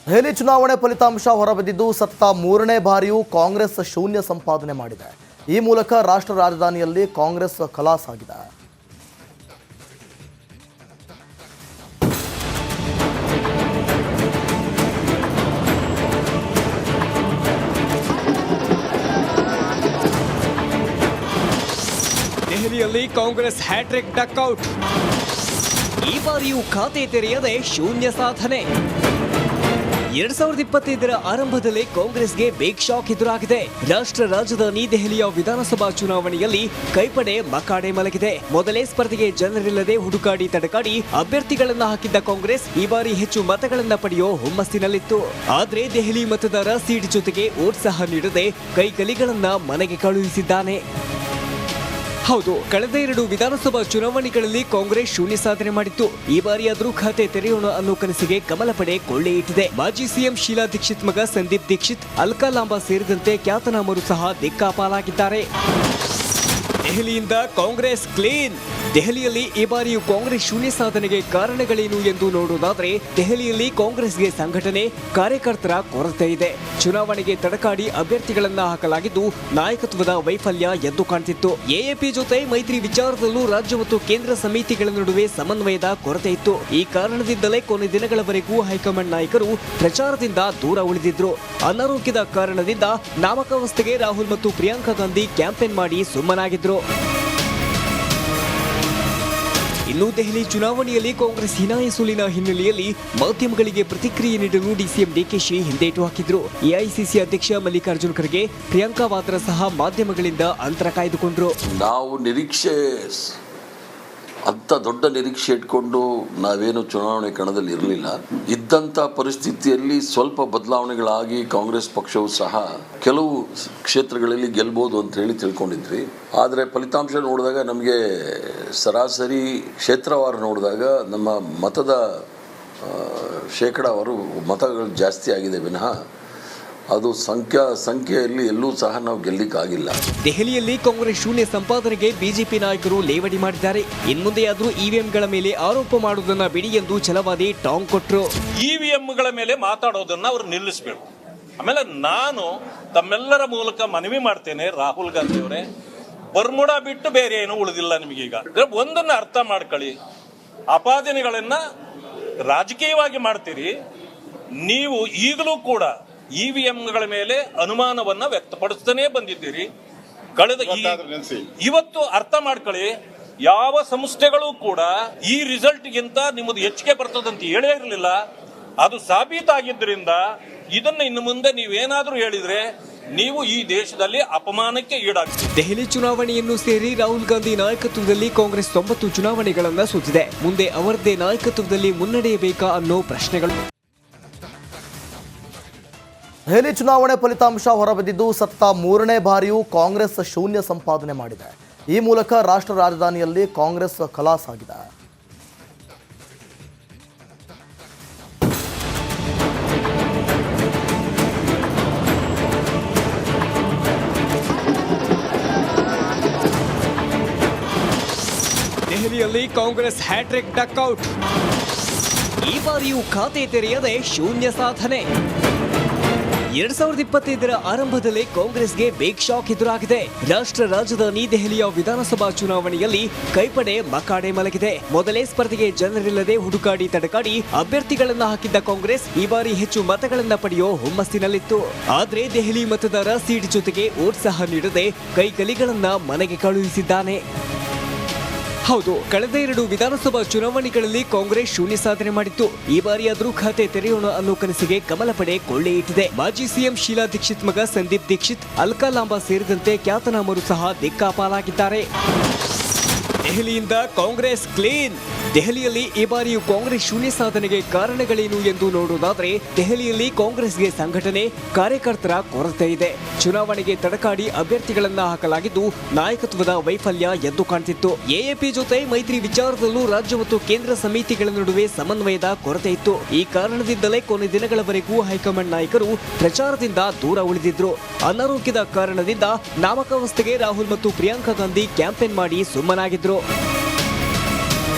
ದೆಹಲಿ ಚುನಾವಣೆ ಫಲಿತಾಂಶ ಹೊರಬಿದ್ದಿದ್ದು ಸತತ ಮೂರನೇ ಬಾರಿಯೂ ಕಾಂಗ್ರೆಸ್ ಶೂನ್ಯ ಸಂಪಾದನೆ ಮಾಡಿದೆ. ಈ ಮೂಲಕ ರಾಷ್ಟ್ರ ರಾಜಧಾನಿಯಲ್ಲಿ ಕಾಂಗ್ರೆಸ್ ಖಲಾಸ್ ಆಗಿದೆ. ದೆಹಲಿಯಲ್ಲಿ ಕಾಂಗ್ರೆಸ್ ಹ್ಯಾಟ್ರಿಕ್ ಡಕ್ಔಟ್. ಈ ಬಾರಿಯೂ ಖಾತೆ ತೆರೆಯದೆ ಶೂನ್ಯ ಸಾಧನೆ. 2025ರ ಆರಂಭದಲ್ಲೇ ಕಾಂಗ್ರೆಸ್ಗೆ ಬಿಗ್ ಶಾಕ್ ಎದುರಾಗಿದೆ. ರಾಷ್ಟ್ರ ರಾಜಧಾನಿ ದೆಹಲಿಯ ವಿಧಾನಸಭಾ ಚುನಾವಣೆಯಲ್ಲಿ ಕೈಪಡೆ ಮಕಾಡೆ ಮಲಗಿದೆ. ಮೊದಲೇ ಸ್ಪರ್ಧೆಗೆ ಜನರಿಲ್ಲದೆ ಹುಡುಕಾಡಿ ತಡಕಾಡಿ ಅಭ್ಯರ್ಥಿಗಳನ್ನ ಹಾಕಿದ್ದ ಕಾಂಗ್ರೆಸ್ ಈ ಬಾರಿ ಹೆಚ್ಚು ಮತಗಳನ್ನ ಪಡೆಯೋ ಹುಮ್ಮಸ್ಸಿನಲ್ಲಿತ್ತು. ಆದ್ರೆ ದೆಹಲಿ ಮತದಾರ ಸೀಟ್ ಜೊತೆಗೆ ವೋಟ್ ಸಹ ನೀಡದೆ ಕೈಕಲಿಗಳನ್ನ ಮನೆಗೆ ಕಳುಹಿಸಿದ್ದಾನೆ. ಹೌದು, ಕಳೆದ 2 ವಿಧಾನಸಭಾ ಚುನಾವಣೆಗಳಲ್ಲಿ ಕಾಂಗ್ರೆಸ್ ಶೂನ್ಯ ಸಾಧನೆ ಮಾಡಿತ್ತು. ಈ ಬಾರಿಯಾದ್ರೂ ಖಾತೆ ತೆರೆಯೋಣ ಅನ್ನೋ ಕನಸಿಗೆ ಕಮಲ ಪಡೆ ಕೊಳ್ಳೆ ಇಟ್ಟಿದೆ. ಮಾಜಿ ಸಿಎಂ ಶೀಲಾ ದೀಕ್ಷಿತ್ ಮಗ ಸಂದೀಪ್ ದೀಕ್ಷಿತ್, ಅಲ್ಕಾ ಲಾಂಬಾ ಸೇರಿದಂತೆ ಖ್ಯಾತನಾಮರು ಸಹ ದಿಕ್ಕಾಪಾಲಾಗಿದ್ದಾರೆ. ದೆಹಲಿಯಿಂದ ಕಾಂಗ್ರೆಸ್ ಕ್ಲೀನ್. ದೆಹಲಿಯಲ್ಲಿ ಈ ಬಾರಿಯೂ ಕಾಂಗ್ರೆಸ್ ಶೂನ್ಯ ಸಾಧನೆಗೆ ಕಾರಣಗಳೇನು ಎಂದು ನೋಡುವುದಾದರೆ ದೆಹಲಿಯಲ್ಲಿ ಕಾಂಗ್ರೆಸ್ಗೆ ಸಂಘಟನೆ, ಕಾರ್ಯಕರ್ತರ ಕೊರತೆ ಇದೆ. ಚುನಾವಣೆಗೆ ತಡಕಾಡಿ ಅಭ್ಯರ್ಥಿಗಳನ್ನ ಹಾಕಲಾಗಿದ್ದು ನಾಯಕತ್ವದ ವೈಫಲ್ಯ ಎದ್ದು ಕಾಣ್ತಿತ್ತು. ಎಎಪಿ ಜೊತೆ ಮೈತ್ರಿ ವಿಚಾರದಲ್ಲೂ ರಾಜ್ಯ ಮತ್ತು ಕೇಂದ್ರ ಸಮಿತಿಗಳ ನಡುವೆ ಸಮನ್ವಯದ ಕೊರತೆ ಇತ್ತು. ಈ ಕಾರಣದಿಂದಲೇ ಕೊನೆ ದಿನಗಳವರೆಗೂ ಹೈಕಮಾಂಡ್ ನಾಯಕರು ಪ್ರಚಾರದಿಂದ ದೂರ ಉಳಿದಿದ್ರು. ಅನಾರೋಗ್ಯದ ಕಾರಣದಿಂದ ನಾಮಕಾವಸ್ಥೆಗೆ ರಾಹುಲ್ ಮತ್ತು ಪ್ರಿಯಾಂಕಾ ಗಾಂಧಿ ಕ್ಯಾಂಪೇನ್ ಮಾಡಿ ಸುಮ್ಮನಾಗಿದ್ರು. ಇನ್ನು ದೆಹಲಿ ಚುನಾವಣೆಯಲ್ಲಿ ಕಾಂಗ್ರೆಸ್ ಹೀನಾಯ ಸೋಲಿನ ಹಿನ್ನೆಲೆಯಲ್ಲಿ ಮಾಧ್ಯಮಗಳಿಗೆ ಪ್ರತಿಕ್ರಿಯೆ ನೀಡಲು ಡಿಸಿಎಂ ಡಿಕೆಶಿ ಹಿಂದೇಟು ಹಾಕಿದ್ರು. ಎಐಸಿಸಿ ಅಧ್ಯಕ್ಷ ಮಲ್ಲಿಕಾರ್ಜುನ್ ಖರ್ಗೆ, ಪ್ರಿಯಾಂಕಾ ವಾದ್ರಾ ಸಹ ಮಾಧ್ಯಮಗಳಿಂದ ಅಂತರ ಕಾಯ್ದುಕೊಂಡ್ರು. ನಾವು ನಿರೀಕ್ಷೆ ಅಂತ ದೊಡ್ಡ ನಿರೀಕ್ಷೆ ಇಟ್ಕೊಂಡು ನಾವೇನು ಚುನಾವಣೆ ಕಣದಲ್ಲಿ ಇರಲಿಲ್ಲ. ಇದ್ದಂಥ ಪರಿಸ್ಥಿತಿಯಲ್ಲಿ ಸ್ವಲ್ಪ ಬದಲಾವಣೆಗಳಾಗಿ ಕಾಂಗ್ರೆಸ್ ಪಕ್ಷವು ಸಹ ಕೆಲವು ಕ್ಷೇತ್ರಗಳಲ್ಲಿ ಗೆಲ್ಬೋದು ಅಂತ ಹೇಳಿ ತಿಳ್ಕೊಂಡಿದ್ವಿ. ಆದರೆ ಫಲಿತಾಂಶ ನೋಡಿದಾಗ ನಮಗೆ ಸರಾಸರಿ ಕ್ಷೇತ್ರವಾರ ನೋಡಿದಾಗ ನಮ್ಮ ಮತದ ಶೇಕಡಾವಾರು ಮತಗಳು ಜಾಸ್ತಿ ಆಗಿದೆ ವಿನಃ ಅದು ಸಂಖ್ಯೆಯಲ್ಲಿ ಎಲ್ಲೂ ಸಹ ನಾವು ಗೆಲ್ಲಿಕ್ಕಾಗಿಲ್ಲ. ದೆಹಲಿಯಲ್ಲಿ ಕಾಂಗ್ರೆಸ್ ಶೂನ್ಯ ಸಂಪಾದನೆಗೆ ಬಿಜೆಪಿ ನಾಯಕರು ಲೇವಡಿ ಮಾಡಿದ್ದಾರೆ. ಇನ್ಮುಂದೆಯಾದರೂ ಇವಿಎಂಗಳ ಮೇಲೆ ಆರೋಪ ಮಾಡುವುದನ್ನ ಬಿಡಿ ಎಂದು ಛಲವಾದಿ ಟಾಂಗ್ ಕೊಟ್ಟರು. ಇವಿಎಂಗಳ ಮೇಲೆ ಮಾತಾಡೋದನ್ನ ಅವರು ನಿಲ್ಲಿಸಬೇಕು. ಆಮೇಲೆ ನಾನು ತಮ್ಮೆಲ್ಲರ ಮೂಲಕ ಮನವಿ ಮಾಡ್ತೇನೆ, ರಾಹುಲ್ ಗಾಂಧಿ ಅವರೇ, ಬರ್ಮುಡ ಬಿಟ್ಟು ಬೇರೆ ಏನು ಉಳಿದಿಲ್ಲ ನಿಮಗೀಗ. ಒಂದನ್ನ ಅರ್ಥ ಮಾಡ್ಕೊಳ್ಳಿ, ಆಪಾದನೆಗಳನ್ನ ರಾಜಕೀಯವಾಗಿ ಮಾಡ್ತೀರಿ. ನೀವು ಈಗಲೂ ಕೂಡ ಇವಿಎಂಗಳ ಮೇಲೆ ಅನುಮಾನವನ್ನ ವ್ಯಕ್ತಪಡಿಸ್ತಾನೆ ಬಂದಿದ್ದೀರಿ. ಕಳೆದ ಇವತ್ತು ಅರ್ಥ ಮಾಡ್ಕೊಳ್ಳಿ, ಯಾವ ಸಂಸ್ಥೆಗಳು ಕೂಡ ಈ ರಿಸಲ್ಟ್ಗಿಂತ ನಿಮ್ಮದು ಹೆಚ್ಚಿಗೆ ಬರ್ತದಂತ ಹೇಳೇ ಇರಲಿಲ್ಲ. ಅದು ಸಾಬೀತಾಗಿದ್ದರಿಂದ ಇದನ್ನ ಇನ್ನು ಮುಂದೆ ನೀವೇನಾದ್ರೂ ಹೇಳಿದ್ರೆ ನೀವು ಈ ದೇಶದಲ್ಲಿ ಅಪಮಾನಕ್ಕೆ ಈಡಾಗ್ತೀರಿ. ದೆಹಲಿ ಚುನಾವಣೆಯನ್ನು ಸೇರಿ ರಾಹುಲ್ ಗಾಂಧಿ ನಾಯಕತ್ವದಲ್ಲಿ ಕಾಂಗ್ರೆಸ್ 90 ಚುನಾವಣೆಗಳನ್ನ ಸೋತಿದೆ. ಮುಂದೆ ಅವರದ್ದೇ ನಾಯಕತ್ವದಲ್ಲಿ ಮುನ್ನಡೆಯಬೇಕಾ ಅನ್ನೋ ಪ್ರಶ್ನೆಗಳು. ದೆಹಲಿ ಚುನಾವಣೆ ಫಲಿತಾಂಶ ಹೊರಬಿದ್ದಿದ್ದು ಸತತ ಮೂರನೇ ಬಾರಿಯೂ ಕಾಂಗ್ರೆಸ್ ಶೂನ್ಯ ಸಂಪಾದನೆ ಮಾಡಿದೆ. ಈ ಮೂಲಕ ರಾಷ್ಟ್ರ ರಾಜಧಾನಿಯಲ್ಲಿ ಕಾಂಗ್ರೆಸ್ ಖಲಾಸ್ ಆಗಿದೆ. ದೆಹಲಿಯಲ್ಲಿ ಕಾಂಗ್ರೆಸ್ ಹ್ಯಾಟ್ರಿಕ್ ಡಕ್ಔಟ್. ಈ ಬಾರಿಯೂ ಖಾತೆ ತೆರೆಯದೆ ಶೂನ್ಯ ಸಾಧನೆ. 2025ರ ಆರಂಭದಲ್ಲೇ ಕಾಂಗ್ರೆಸ್ಗೆ ಬಿಗ್ ಶಾಕ್ ಎದುರಾಗಿದೆ. ರಾಷ್ಟ್ರ ರಾಜಧಾನಿ ದೆಹಲಿಯ ವಿಧಾನಸಭಾ ಚುನಾವಣೆಯಲ್ಲಿ ಕೈಪಡೆ ಮಕಾಡೆ ಮಲಗಿದೆ. ಮೊದಲೇ ಸ್ಪರ್ಧೆಗೆ ಜನರಿಲ್ಲದೆ ಹುಡುಕಾಡಿ ತಡಕಾಡಿ ಅಭ್ಯರ್ಥಿಗಳನ್ನ ಹಾಕಿದ್ದ ಕಾಂಗ್ರೆಸ್ ಈ ಬಾರಿ ಹೆಚ್ಚು ಮತಗಳನ್ನ ಪಡೆಯೋ ಹುಮ್ಮಸ್ಸಿನಲ್ಲಿತ್ತು. ಆದ್ರೆ ದೆಹಲಿ ಮತದಾರ ಸೀಟ್ ಜೊತೆಗೆ ವೋಟ್ ಸಹ ನೀಡದೆ ಕೈಕಲಿಗಳನ್ನ ಮನೆಗೆ ಕಳುಹಿಸಿದ್ದಾನೆ. ಹೌದು, ಕಳೆದ 2 ವಿಧಾನಸಭಾ ಚುನಾವಣೆಗಳಲ್ಲಿ ಕಾಂಗ್ರೆಸ್ ಶೂನ್ಯ ಸಾಧನೆ ಮಾಡಿತ್ತು. ಈ ಬಾರಿಯಾದ್ರೂ ಖಾತೆ ತೆರೆಯೋಣ ಅನ್ನೋ ಕನಸಿಗೆ ಕಮಲ ಪಡೆ ಕೊಳ್ಳೆ ಇಟ್ಟಿದೆ. ಮಾಜಿ ಸಿಎಂ ಶೀಲಾ ದೀಕ್ಷಿತ್ ಮಗ ಸಂದೀಪ್ ದೀಕ್ಷಿತ್, ಅಲ್ಕಾ ಲಾಂಬಾ ಸೇರಿದಂತೆ ಖ್ಯಾತನಾಮರು ಸಹ ದಿಕ್ಕಾಪಾಲಾಗಿದ್ದಾರೆ. ದೆಹಲಿಯಿಂದ ಕಾಂಗ್ರೆಸ್ ಕ್ಲೀನ್. ದೆಹಲಿಯಲ್ಲಿ ಈ ಬಾರಿಯೂ ಕಾಂಗ್ರೆಸ್ ಶೂನ್ಯ ಸಾಧನೆಗೆ ಕಾರಣಗಳೇನು ಎಂದು ನೋಡುವುದಾದರೆ ದೆಹಲಿಯಲ್ಲಿ ಕಾಂಗ್ರೆಸ್ಗೆ ಸಂಘಟನೆ, ಕಾರ್ಯಕರ್ತರ ಕೊರತೆ ಇದೆ. ಚುನಾವಣೆಗೆ ತಡಕಾಡಿ ಅಭ್ಯರ್ಥಿಗಳನ್ನ ಹಾಕಲಾಗಿದ್ದು ನಾಯಕತ್ವದ ವೈಫಲ್ಯ ಎದ್ದು ಕಾಣ್ತಿತ್ತು. ಎಎಪಿ ಜೊತೆ ಮೈತ್ರಿ ವಿಚಾರದಲ್ಲೂ ರಾಜ್ಯ ಮತ್ತು ಕೇಂದ್ರ ಸಮಿತಿಗಳ ನಡುವೆ ಸಮನ್ವಯದ ಕೊರತೆ ಇತ್ತು. ಈ ಕಾರಣದಿಂದಲೇ ಕೊನೆ ದಿನಗಳವರೆಗೂ ಹೈಕಮಾಂಡ್ ನಾಯಕರು ಪ್ರಚಾರದಿಂದ ದೂರ ಉಳಿದಿದ್ರು. ಅನಾರೋಗ್ಯದ ಕಾರಣದಿಂದ ನಾಮಕಾವಸ್ಥೆಗೆ ರಾಹುಲ್ ಮತ್ತು ಪ್ರಿಯಾಂಕಾ ಗಾಂಧಿ ಕ್ಯಾಂಪೇನ್ ಮಾಡಿ ಸುಮ್ಮನಾಗಿದ್ರು.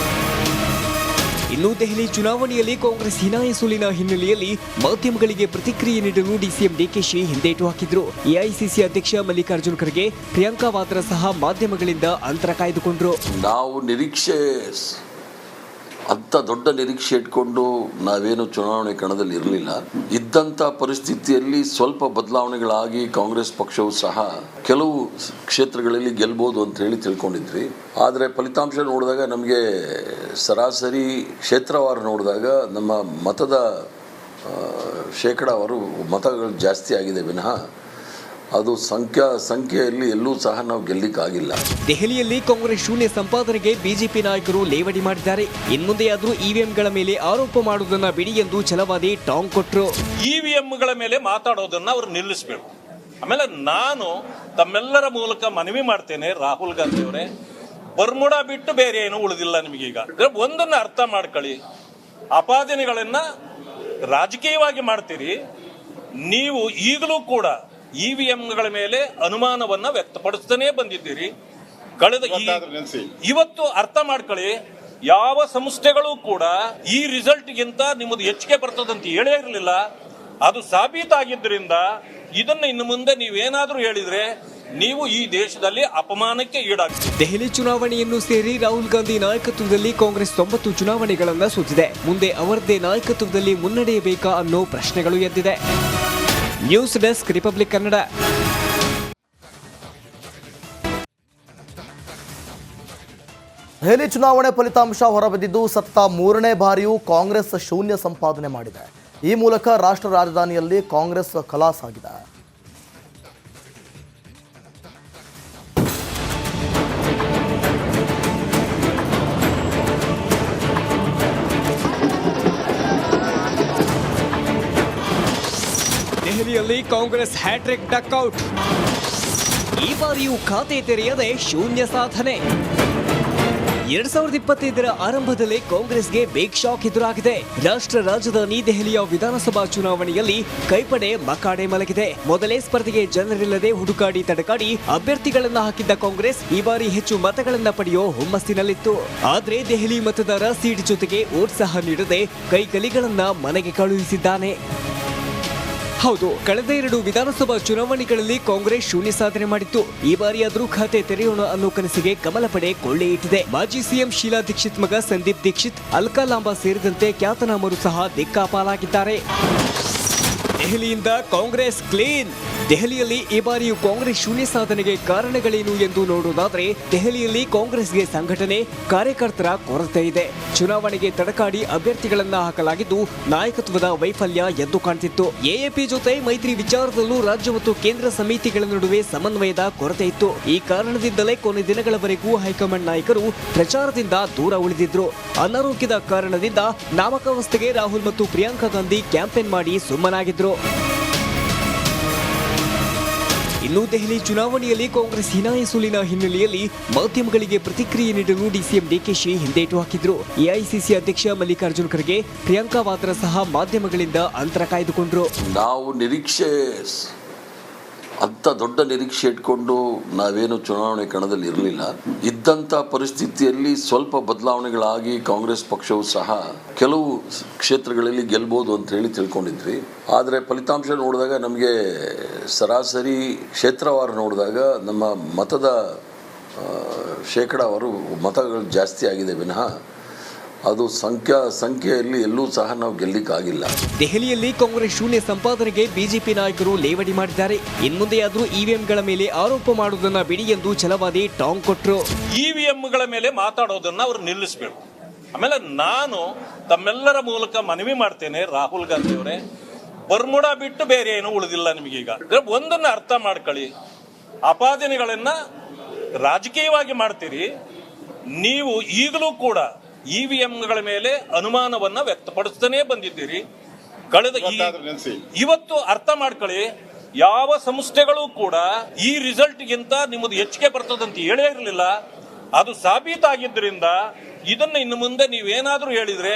ಇನ್ನು ದೆಹಲಿ ಚುನಾವಣೆಯಲ್ಲಿ ಕಾಂಗ್ರೆಸ್ ಹೀನಾಯ ಸೋಲಿನ ಹಿನ್ನೆಲೆಯಲ್ಲಿ ಮಾಧ್ಯಮಗಳಿಗೆ ಪ್ರತಿಕ್ರಿಯೆ ನೀಡಲು ಡಿಸಿಎಂ ಡಿಕೆಶಿ ಹಿಂದೇಟು ಹಾಕಿದ್ರು. ಎಐಸಿಸಿ ಅಧ್ಯಕ್ಷ ಮಲ್ಲಿಕಾರ್ಜುನ್ ಖರ್ಗೆ, ಪ್ರಿಯಾಂಕಾ ವಾದ್ರಾ ಸಹ ಮಾಧ್ಯಮಗಳಿಂದ ಅಂತರ ಕಾಯ್ದುಕೊಂಡ್ರು. ನಾವು ಅಂಥ ದೊಡ್ಡ ನಿರೀಕ್ಷೆ ಇಟ್ಕೊಂಡು ನಾವೇನು ಚುನಾವಣೆ ಕಣದಲ್ಲಿ ಇರಲಿಲ್ಲ. ಇದ್ದಂಥ ಪರಿಸ್ಥಿತಿಯಲ್ಲಿ ಸ್ವಲ್ಪ ಬದಲಾವಣೆಗಳಾಗಿ ಕಾಂಗ್ರೆಸ್ ಪಕ್ಷವು ಸಹ ಕೆಲವು ಕ್ಷೇತ್ರಗಳಲ್ಲಿ ಗೆಲ್ಬೋದು ಅಂತ ಹೇಳಿ ತಿಳ್ಕೊಂಡಿದ್ವಿ. ಆದರೆ ಫಲಿತಾಂಶ ನೋಡಿದಾಗ ನಮಗೆ ಸರಾಸರಿ ಕ್ಷೇತ್ರವಾರ ನೋಡಿದಾಗ ನಮ್ಮ ಮತದ ಶೇಕಡಾವಾರು ಮತಗಳು ಜಾಸ್ತಿ ಆಗಿದೆ ವಿನಃ ಅದು ಸಂಖ್ಯೆಯಲ್ಲಿ ಎಲ್ಲೂ ಸಹ ನಾವು ಗೆಲ್ಲಿಕ್ಕಾಗಿಲ್ಲ. ದೆಹಲಿಯಲ್ಲಿ ಕಾಂಗ್ರೆಸ್ ಶೂನ್ಯ ಸಂಪಾದನೆಗೆ ಬಿಜೆಪಿ ನಾಯಕರು ಲೇವಡಿ ಮಾಡಿದ್ದಾರೆ. ಇನ್ಮುಂದೆಯಾದರೂ ಇವಿಎಂಗಳ ಮೇಲೆ ಆರೋಪ ಮಾಡುವುದನ್ನ ಬಿಡಿ ಎಂದು ಛಲವಾದಿ ಟಾಂಗ್ ಕೊಟ್ಟರು. ಇವಿಎಂಗಳ ಮೇಲೆ ಮಾತಾಡೋದನ್ನ ಅವರು ನಿಲ್ಲಿಸಬೇಕು. ಆಮೇಲೆ ನಾನು ತಮ್ಮೆಲ್ಲರ ಮೂಲಕ ಮನವಿ ಮಾಡ್ತೇನೆ, ರಾಹುಲ್ ಗಾಂಧಿ ಅವರೇ, ಬರ್ಮುಡ ಬಿಟ್ಟು ಬೇರೆ ಏನು ಉಳಿದಿಲ್ಲ ನಿಮಗೀಗ. ಒಂದನ್ನ ಅರ್ಥ ಮಾಡ್ಕೊಳ್ಳಿ, ಆಪಾದನೆಗಳನ್ನ ರಾಜಕೀಯವಾಗಿ ಮಾಡ್ತೀರಿ. ನೀವು ಈಗಲೂ ಕೂಡ ಇವಿಎಂಗಳ ಮೇಲೆ ಅನುಮಾನವನ್ನ ವ್ಯಕ್ತಪಡಿಸ್ತಾನೆ ಬಂದಿದ್ದೀರಿ. ಇವತ್ತು ಅರ್ಥ ಮಾಡ್ಕೊಳ್ಳಿ, ಯಾವ ಸಂಸ್ಥೆಗಳು ಕೂಡ ಈ ರಿಸಲ್ಟ್ಗಿಂತ ನಿಮ್ಮದು ಹೆಚ್ಚಿಗೆ ಬರ್ತದಂತ ಹೇಳೇ ಇರಲಿಲ್ಲ. ಅದು ಸಾಬೀತಾಗಿದ್ದರಿಂದ ಇದನ್ನ ಇನ್ನು ಮುಂದೆ ನೀವೇನಾದ್ರೂ ಹೇಳಿದ್ರೆ ನೀವು ಈ ದೇಶದಲ್ಲಿ ಅಪಮಾನಕ್ಕೆ ಈಡಾಗ್ತೀರಿ. ದೆಹಲಿ ಚುನಾವಣೆಯನ್ನು ಸೇರಿ ರಾಹುಲ್ ಗಾಂಧಿ ನಾಯಕತ್ವದಲ್ಲಿ ಕಾಂಗ್ರೆಸ್ 90 ಚುನಾವಣೆಗಳನ್ನ ಸೋತಿದೆ. ಮುಂದೆ ಅವರದ್ದೇ ನಾಯಕತ್ವದಲ್ಲಿ ಮುನ್ನಡೆಯಬೇಕಾ ಅನ್ನೋ ಪ್ರಶ್ನೆಗಳು ಎದ್ದಿದೆ. News desk, republic Kannada. Delhi ಚುನಾವಣೆ ಫಲಿತಾಂಶ ಹೊರಬಿದ್ದಿದ್ದು ಸತತ 3ನೇ ಬಾರಿಯೂ ಕಾಂಗ್ರೆಸ್ ಶೂನ್ಯ ಸಂಪಾದನೆ ಮಾಡಿದೆ. ಈ ಮೂಲಕ ರಾಷ್ಟ್ರ ರಾಜಧಾನಿಯಲ್ಲಿ ಕಾಂಗ್ರೆಸ್ ಖಲಾಸ್ ಆಗಿದೆ. ದೆಹಲಿಯಲ್ಲಿ ಕಾಂಗ್ರೆಸ್ ಹ್ಯಾಟ್ರಿಕ್ ಡಕ್ಔಟ್. ಈ ಬಾರಿಯೂ ಖಾತೆ ತೆರೆಯದೆ ಶೂನ್ಯ ಸಾಧನೆ. 2025ರ ಆರಂಭದಲ್ಲೇ ಕಾಂಗ್ರೆಸ್ಗೆ ಬಿಗ್ ಶಾಕ್ ಎದುರಾಗಿದೆ. ರಾಷ್ಟ್ರ ರಾಜಧಾನಿ ದೆಹಲಿಯ ವಿಧಾನಸಭಾ ಚುನಾವಣೆಯಲ್ಲಿ ಕೈಪಡೆ ಮಕಾಡೆ ಮಲಗಿದೆ. ಮೊದಲೇ ಸ್ಪರ್ಧೆಗೆ ಜನರಿಲ್ಲದೆ ಹುಡುಕಾಡಿ ತಡಕಾಡಿ ಅಭ್ಯರ್ಥಿಗಳನ್ನ ಹಾಕಿದ್ದ ಕಾಂಗ್ರೆಸ್ ಈ ಬಾರಿ ಹೆಚ್ಚು ಮತಗಳನ್ನ ಪಡೆಯೋ ಹುಮ್ಮಸ್ಸಿನಲ್ಲಿತ್ತು. ಆದ್ರೆ ದೆಹಲಿ ಮತದಾರ ಸೀಟ್ ಜೊತೆಗೆ ವೋಟ್ ಸಹ ನೀಡದೆ ಕೈಕಲಿಗಳನ್ನ ಮನೆಗೆ ಕಳುಹಿಸಿದ್ದಾನೆ. ಹೌದು, ಕಳೆದ 2 ವಿಧಾನಸಭಾ ಚುನಾವಣೆಗಳಲ್ಲಿ ಕಾಂಗ್ರೆಸ್ ಶೂನ್ಯ ಸಾಧನೆ ಮಾಡಿತ್ತು. ಈ ಬಾರಿಯಾದ್ರೂ ಖಾತೆ ತೆರೆಯೋಣ ಅನ್ನೋ ಕನಸಿಗೆ ಕಮಲ ಪಡೆ ಕೊಳ್ಳೆ ಇಟ್ಟಿದೆ. ಮಾಜಿ ಸಿಎಂ ಶೀಲಾ ದೀಕ್ಷಿತ್ ಮಗ ಸಂದೀಪ್ ದೀಕ್ಷಿತ್, ಅಲ್ಕಾ ಲಾಂಬಾ ಸೇರಿದಂತೆ ಖ್ಯಾತನಾಮರು ಸಹ ದಿಕ್ಕಾಪಾಲಾಗಿದ್ದಾರೆ. ದೆಹಲಿಯಿಂದ ಕಾಂಗ್ರೆಸ್ ಕ್ಲೀನ್. ದೆಹಲಿಯಲ್ಲಿ ಈ ಬಾರಿಯೂ ಕಾಂಗ್ರೆಸ್ ಶೂನ್ಯ ಸಾಧನೆಗೆ ಕಾರಣಗಳೇನು ಎಂದು ನೋಡುವುದಾದ್ರೆ ದೆಹಲಿಯಲ್ಲಿ ಕಾಂಗ್ರೆಸ್ಗೆ ಸಂಘಟನೆ, ಕಾರ್ಯಕರ್ತರ ಕೊರತೆ ಇದೆ. ಚುನಾವಣೆಗೆ ತಡಕಾಡಿ ಅಭ್ಯರ್ಥಿಗಳನ್ನ ಹಾಕಲಾಗಿದ್ದು ನಾಯಕತ್ವದ ವೈಫಲ್ಯ ಎದ್ದು ಕಾಣ್ತಿತ್ತು. ಎಎಪಿ ಜೊತೆ ಮೈತ್ರಿ ವಿಚಾರದಲ್ಲೂ ರಾಜ್ಯ ಮತ್ತು ಕೇಂದ್ರ ಸಮಿತಿಗಳ ನಡುವೆ ಸಮನ್ವಯದ ಕೊರತೆ ಇತ್ತು. ಈ ಕಾರಣದಿಂದಲೇ ಕೊನೆ ದಿನಗಳವರೆಗೂ ಹೈಕಮಾಂಡ್ ನಾಯಕರು ಪ್ರಚಾರದಿಂದ ದೂರ ಉಳಿದಿದ್ರು. ಅನಾರೋಗ್ಯದ ಕಾರಣದಿಂದ ನಾಮಕಾವಸ್ಥೆಗೆ ರಾಹುಲ್ ಮತ್ತು ಪ್ರಿಯಾಂಕಾ ಗಾಂಧಿ ಕ್ಯಾಂಪೇನ್ ಮಾಡಿ ಸುಮ್ಮನಾಗಿದ್ರು. ಇನ್ನು ದೆಹಲಿ ಚುನಾವಣೆಯಲ್ಲಿ ಕಾಂಗ್ರೆಸ್ ಹೀನಾಯ ಸೋಲಿನ ಹಿನ್ನೆಲೆಯಲ್ಲಿ ಮಾಧ್ಯಮಗಳಿಗೆ ಪ್ರತಿಕ್ರಿಯೆ ನೀಡಲು ಡಿಸಿಎಂ ಡಿಕೆಶಿ ಹಿಂದೇಟು ಹಾಕಿದ್ರು. ಎಐಸಿಸಿ ಅಧ್ಯಕ್ಷ ಮಲ್ಲಿಕಾರ್ಜುನ್ ಖರ್ಗೆ, ಪ್ರಿಯಾಂಕಾ ವಾದ್ರಾ ಸಹ ಮಾಧ್ಯಮಗಳಿಂದ ಅಂತರ ಕಾಯ್ದುಕೊಂಡ್ರು. ನಾವು ಅಂಥ ದೊಡ್ಡ ನಿರೀಕ್ಷೆ ಇಟ್ಕೊಂಡು ನಾವೇನು ಚುನಾವಣೆ ಕಣದಲ್ಲಿ ಇರಲಿಲ್ಲ. ಇದ್ದಂಥ ಪರಿಸ್ಥಿತಿಯಲ್ಲಿ ಸ್ವಲ್ಪ ಬದಲಾವಣೆಗಳಾಗಿ ಕಾಂಗ್ರೆಸ್ ಪಕ್ಷವು ಸಹ ಕೆಲವು ಕ್ಷೇತ್ರಗಳಲ್ಲಿ ಗೆಲ್ಬೋದು ಅಂತ ಹೇಳಿ ತಿಳ್ಕೊಂಡಿದ್ವಿ. ಆದರೆ ಫಲಿತಾಂಶ ನೋಡಿದಾಗ ನಮಗೆ ಸರಾಸರಿ ಕ್ಷೇತ್ರವಾರ ನೋಡಿದಾಗ ನಮ್ಮ ಮತದ ಶೇಕಡಾವಾರು ಮತಗಳು ಜಾಸ್ತಿ ಆಗಿದೆ ವಿನಃ ಅದು ಸಂಖ್ಯೆಯಲ್ಲಿ ಎಲ್ಲೂ ಸಹ ನಾವು ಗೆಲ್ಲಿಕ್ಕಾಗಿಲ್ಲ. ದೆಹಲಿಯಲ್ಲಿ ಕಾಂಗ್ರೆಸ್ ಶೂನ್ಯ ಸಂಪಾದನೆಗೆ ಬಿಜೆಪಿ ನಾಯಕರು ಲೇವಡಿ ಮಾಡಿದ್ದಾರೆ. ಇನ್ಮುಂದೆಯಾದರೂ ಇವಿಎಂಗಳ ಮೇಲೆ ಆರೋಪ ಮಾಡುವುದನ್ನ ಬಿಡಿ ಎಂದು ಛಲವಾದಿ ಟಾಂಗ್ ಕೊಟ್ಟರು. ಇವಿಎಂಗಳ ಮೇಲೆ ಮಾತಾಡೋದನ್ನ ಅವರು ನಿಲ್ಲಿಸಬೇಕು. ಆಮೇಲೆ ನಾನು ತಮ್ಮೆಲ್ಲರ ಮೂಲಕ ಮನವಿ ಮಾಡ್ತೇನೆ, ರಾಹುಲ್ ಗಾಂಧಿ ಅವರೇ, ಬರ್ಮುಡ ಬಿಟ್ಟು ಬೇರೆ ಏನು ಉಳಿದಿಲ್ಲ ನಿಮಗೀಗ. ಒಂದನ್ನ ಅರ್ಥ ಮಾಡ್ಕೊಳ್ಳಿ, ಆಪಾದನೆಗಳನ್ನ ರಾಜಕೀಯವಾಗಿ ಮಾಡ್ತೀರಿ. ನೀವು ಈಗಲೂ ಕೂಡ ಇವಿಎಂಗಳ ಮೇಲೆ ಅನುಮಾನವನ್ನ ವ್ಯಕ್ತಪಡಿಸ್ತಾನೆ ಬಂದಿದ್ದೀರಿ. ಇವತ್ತು ಅರ್ಥ ಮಾಡ್ಕೊಳ್ಳಿ, ಯಾವ ಸಂಸ್ಥೆಗಳು ಕೂಡ ಈ ರಿಸಲ್ಟ್ಗಿಂತ ನಿಮ್ಮದು ಹೆಚ್ಚಿಗೆ ಬರ್ತದಂತ ಹೇಳೇ ಇರಲಿಲ್ಲ. ಅದು ಸಾಬೀತಾಗಿದ್ದರಿಂದ ಇದನ್ನ ಇನ್ನು ಮುಂದೆ ನೀವೇನಾದ್ರೂ ಹೇಳಿದ್ರೆ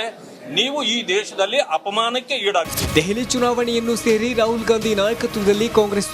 ನೀವು ಈ ದೇಶದಲ್ಲಿ ಅಪಮಾನಕ್ಕೆ ಈಡಾಗ್ತೀರಿ. ದೆಹಲಿ ಚುನಾವಣೆಯನ್ನು ಸೇರಿ ರಾಹುಲ್ ಗಾಂಧಿ ನಾಯಕತ್ವದಲ್ಲಿ ಕಾಂಗ್ರೆಸ್